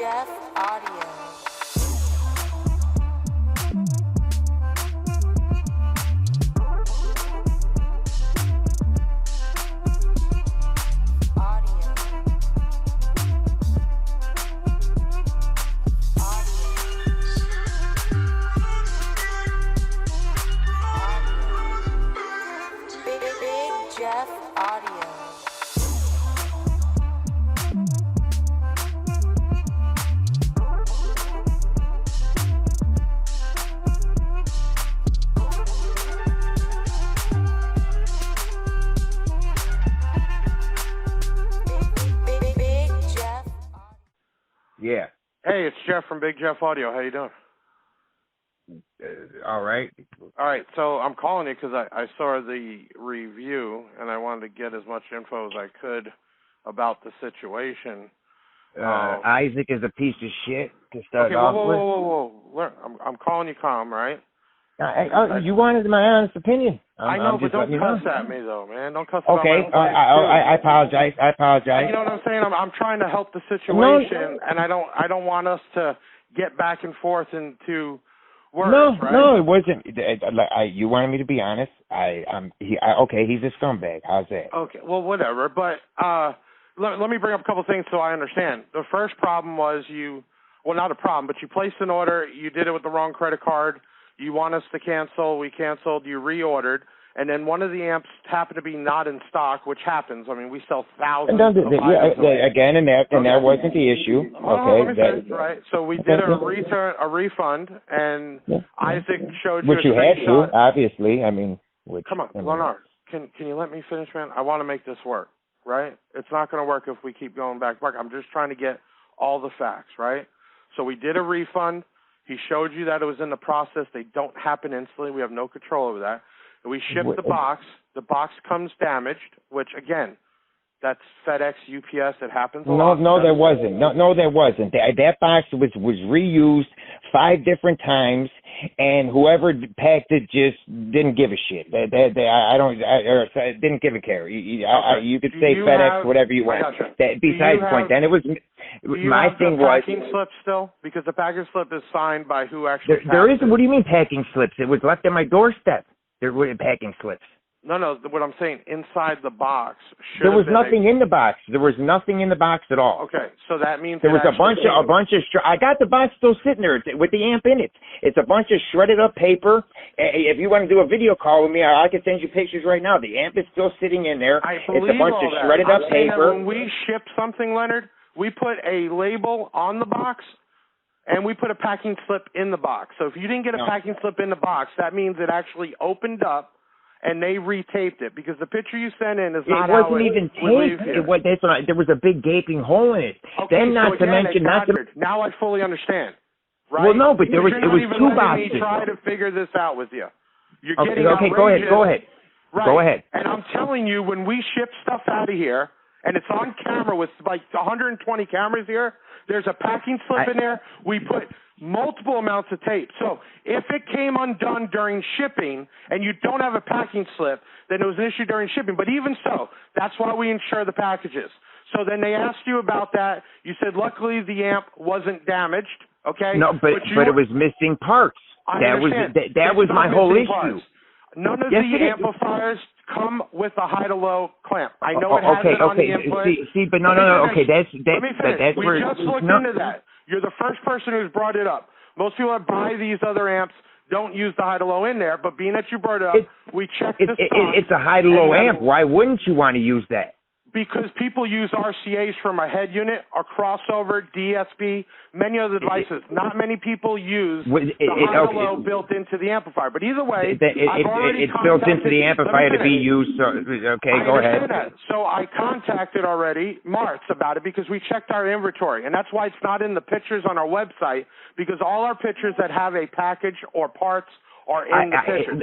Jeff Audio. Jeff Audio. Big Jeff. Yeah. Hey, it's Jeff from Big Jeff Audio. How you doing? All right. All right, so I'm calling you because I saw the review, and I wanted to get as much info as I could about the situation. Isaac is a piece of shit to start Okay, off whoa. I'm calling you calm, right? You wanted my honest opinion. I know, but don't cuss at me, though, man. Don't cuss Okay, about my I apologize. You know what I'm saying? I'm trying to help the situation, and I don't want us to get back and forth into words, right? No, it wasn't. You wanted me to be honest. Okay, he's a scumbag. How's that? Okay, well, whatever. But let me bring up a couple things so I understand. The first problem was not a problem, but you placed an order. You did it with the wrong credit card. You want us to cancel. We canceled. You reordered. And then one of the amps happened to be not in stock, which happens. I mean, we sell thousands of items. Again, and that wasn't the issue. Right. So we did a refund, and Isaac showed you which a you had screenshot. to, obviously. I mean, Come on, Leonard. Can you let me finish, man? I want to make this work, right? It's not going to work if we keep going back. I'm just trying to get all the facts, right? So we did a refund. He showed you that it was in the process. They don't happen instantly. We have no control over that. We shipped the box. The box comes damaged, which, again, that's FedEx, UPS. It happens a lot. No, there wasn't. No, there wasn't. That box was reused 5 different times, and whoever packed it just didn't give a shit. Didn't give a care. You could say FedEx, whatever you want. Besides the point, then it was my thing was. Packing slip still, because the packing slip is signed by who actually. There isn't. What do you mean packing slips? It was left at my doorstep. There were packing slips. No, what I'm saying, inside the box. There was nothing in the box. There was nothing in the box at all. Okay, so that means there was a bunch of. I got the box still sitting there with the amp in it. It's a bunch of shredded up paper. If you want to do a video call with me, I can send you pictures right now. The amp is still sitting in there. It's a bunch of shredded up paper. When we ship something, Leonard, we put a label on the box. And we put a packing slip in the box. So if you didn't get a packing slip in the box, that means it actually opened up and they retaped it, because the picture you sent in is not how it wasn't even taped. There was a big gaping hole in it. Okay, then now I fully understand. Right? Well, no, but it was 2 boxes. Me try to figure this out with you. You're getting okay, go ahead. Right. Go ahead. And I'm telling you, when we ship stuff out of here, and it's on camera with like 120 cameras here, there's a packing slip in there. We put multiple amounts of tape. So if it came undone during shipping and you don't have a packing slip, then it was an issue during shipping. But even so, that's why we insure the packages. So then they asked you about that. You said luckily the amp wasn't damaged. Okay. No, but it was missing parts. That was my whole issue. Parts. None of the amplifiers come with a high-to-low clamp. I know it has it on the input. But no. Okay, that's Let me finish. We where just looked into that. You're the first person who's brought it up. Most people that buy these other amps don't use the high-to-low in there, but being that you brought it up, we checked the stock. It's a high-to-low amp. Why wouldn't you want to use that? Because people use RCAs from a head unit, a crossover, DSP, many other devices. Not many people use the high-low built into the amplifier. But either way, it's built into the amplifier to be used. So, okay, go ahead. That. So I contacted already Martz about it because we checked our inventory. And that's why it's not in the pictures on our website, because all our pictures that have a package or parts are in the pictures.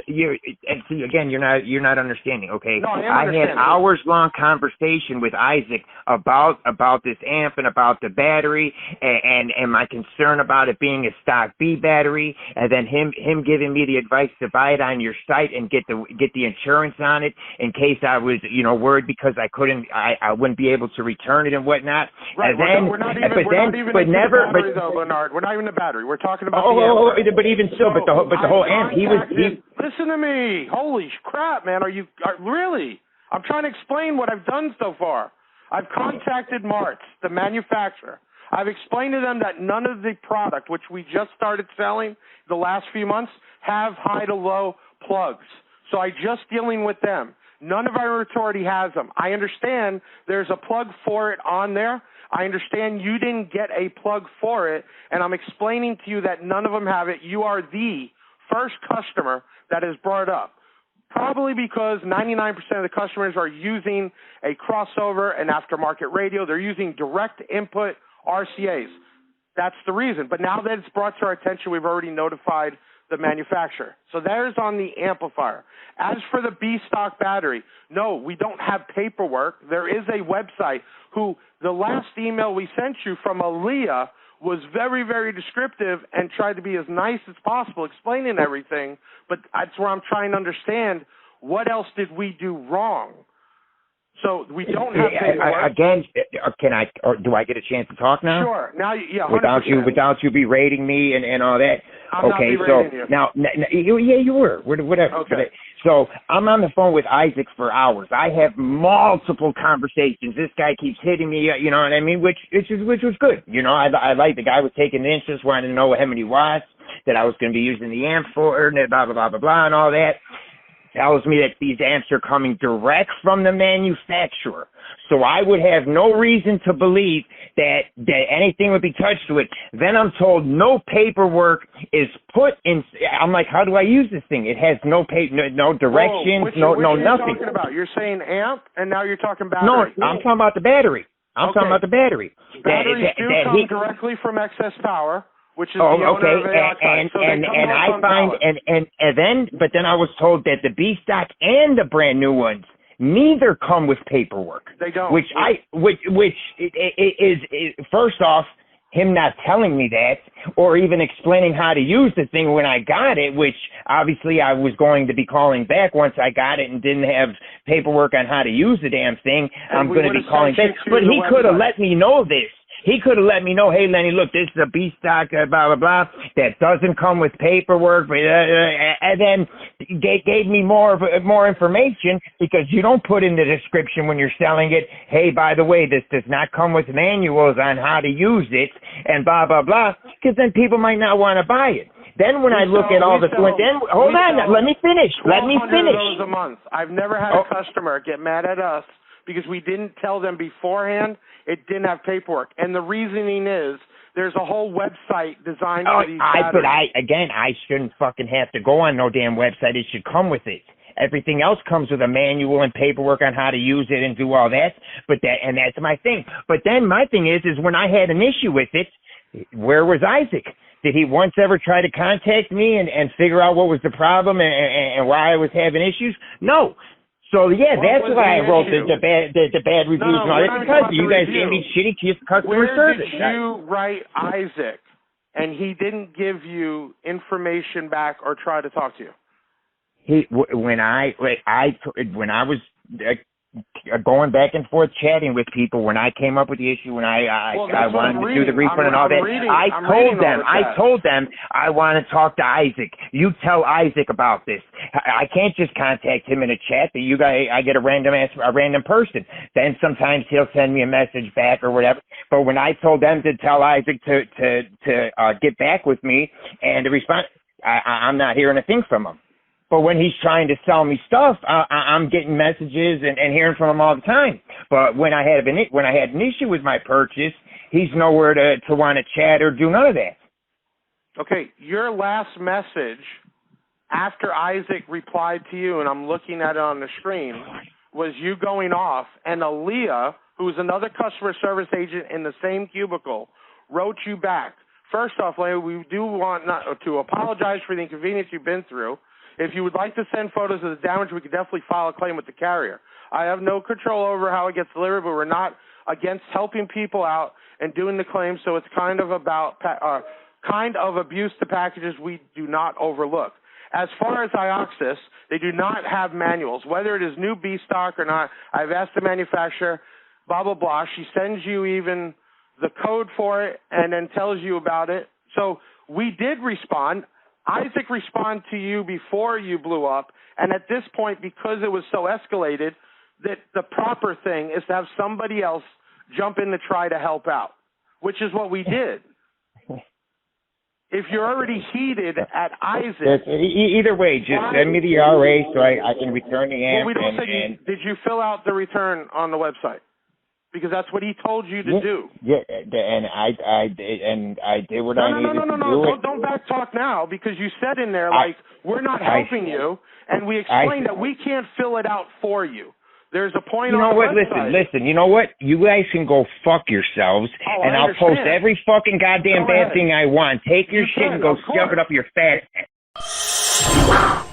And see, again, you're not understanding. Okay, No, I am I understanding. had hours-long conversation with Isaac about this amp and about the battery and my concern about it being a stock B battery, and then him giving me the advice to buy it on your site and get the insurance on it in case I was worried because I wouldn't be able to return it and whatnot. Right. And then, we're not even the battery, though, Leonard. We're not even the battery. We're talking about the amp. But even so, but the whole amp, Listen to me. Holy crap, man. Really? I'm trying to explain what I've done so far. I've contacted Martz, the manufacturer. I've explained to them that none of the product, which we just started selling the last few months, have high to low plugs. So I'm just dealing with them. None of our authority has them. I understand there's a plug for it on there. I understand you didn't get a plug for it, and I'm explaining to you that none of them have it. You are the first customer that is brought up, probably because 99% of the customers are using a crossover and aftermarket radio. They're using direct input RCAs. That's the reason. But now that it's brought to our attention, we've already notified the manufacturer. So there's on the amplifier. As for the B stock battery, no, we don't have paperwork. There is a website who the last email we sent you from Aaliyah was very, very descriptive and tried to be as nice as possible, explaining everything. But that's where I'm trying to understand what else did we do wrong. So we don't have paperwork. Again, or do I get a chance to talk now? Sure. Now, yeah, 100%. Without you berating me and all that. I'm not berating you. Now, you were. Whatever. Okay. So I'm on the phone with Isaac for hours. I have multiple conversations. This guy keeps hitting me, you know what I mean? Which was good. I like the guy was taking interest, wanted to know how many watts that I was going to be using the amp for, and blah blah blah blah blah, and all that. Tells me that these amps are coming direct from the manufacturer. So I would have no reason to believe that anything would be touched to it. Then I'm told no paperwork is put in. I'm like, how do I use this thing? It has no directions, which no are you nothing. Talking about? You're saying amp, and now you're talking battery. No, I'm talking about the battery. Talking about the battery. Batteries do come directly from excess power, which is the owner of AOX. But then I was told that the B stock and the brand new ones neither come with paperwork. They don't. Which is first off, him not telling me that, or even explaining how to use the thing when I got it, which obviously I was going to be calling back once I got it and didn't have paperwork on how to use the damn thing. I'm going to be calling back. But he could have let me know this. He could have let me know, hey, Lenny, look, this is a B stock, blah, blah, blah, that doesn't come with paperwork, and then gave me more information, because you don't put in the description when you're selling it, hey, by the way, this does not come with manuals on how to use it, and blah, blah, blah, because then people might not want to buy it. Then when I look at all the... Hold on, let me finish. Let me finish. $1,200 a month. I've never had a customer get mad at us because we didn't tell them beforehand it didn't have paperwork. And the reasoning is there's a whole website designed for these batteries. But I shouldn't fucking have to go on no damn website. It should come with it. Everything else comes with a manual and paperwork on how to use it and do all that. And that's my thing. But then my thing is when I had an issue with it, where was Isaac? Did he once ever try to contact me and figure out what was the problem and why I was having issues? No. So, yeah, that's why I wrote the bad reviews and all that, because you guys gave me shitty customer service. Where did you write Isaac and he didn't give you information back or try to talk to you? When I was going back and forth chatting with people, when I came up with the issue, when I wanted to do the refund and all that, I told them I want to talk to Isaac. You tell Isaac about this. I can't just contact him in a chat. I get a random person. Then sometimes he'll send me a message back or whatever. But when I told them to tell Isaac to get back with me and to respond, I'm not hearing a thing from him. But when he's trying to sell me stuff, I'm getting messages and hearing from him all the time. But when I had an issue with my purchase, he's nowhere to want to chat or do none of that. Okay, your last message after Isaac replied to you, and I'm looking at it on the screen, was you going off, and Aaliyah, who's another customer service agent in the same cubicle, wrote you back first off, Larry, we do want not to apologize for the inconvenience you've been through. If you would like to send photos of the damage, we could definitely file a claim with the carrier. I have no control over how it gets delivered, but we're not against helping people out and doing the claim, so it's kind of about kind of abuse to packages we do not overlook. As far as Ioxis, they do not have manuals. Whether it is new B stock or not, I've asked the manufacturer, blah, blah, blah. She sends you even the code for it and then tells you about it. So we did respond. Isaac responded to you before you blew up, and at this point, because it was so escalated, that the proper thing is to have somebody else jump in to try to help out, which is what we did. If you're already heated at Isaac... Either way, just send me the RA so I can return the amp. Well, we don't say did you fill out the return on the website? Because that's what he told you to do. Yeah, and I did what I needed to do. No. Don't back talk now, because you said in there, we're not helping you, and we explained that we can't fill it out for you. There's a point on the website. Listen, you know what? You guys can go fuck yourselves, and I'll post every fucking goddamn bad thing I want. Take your shit and go shove it up your fat ass.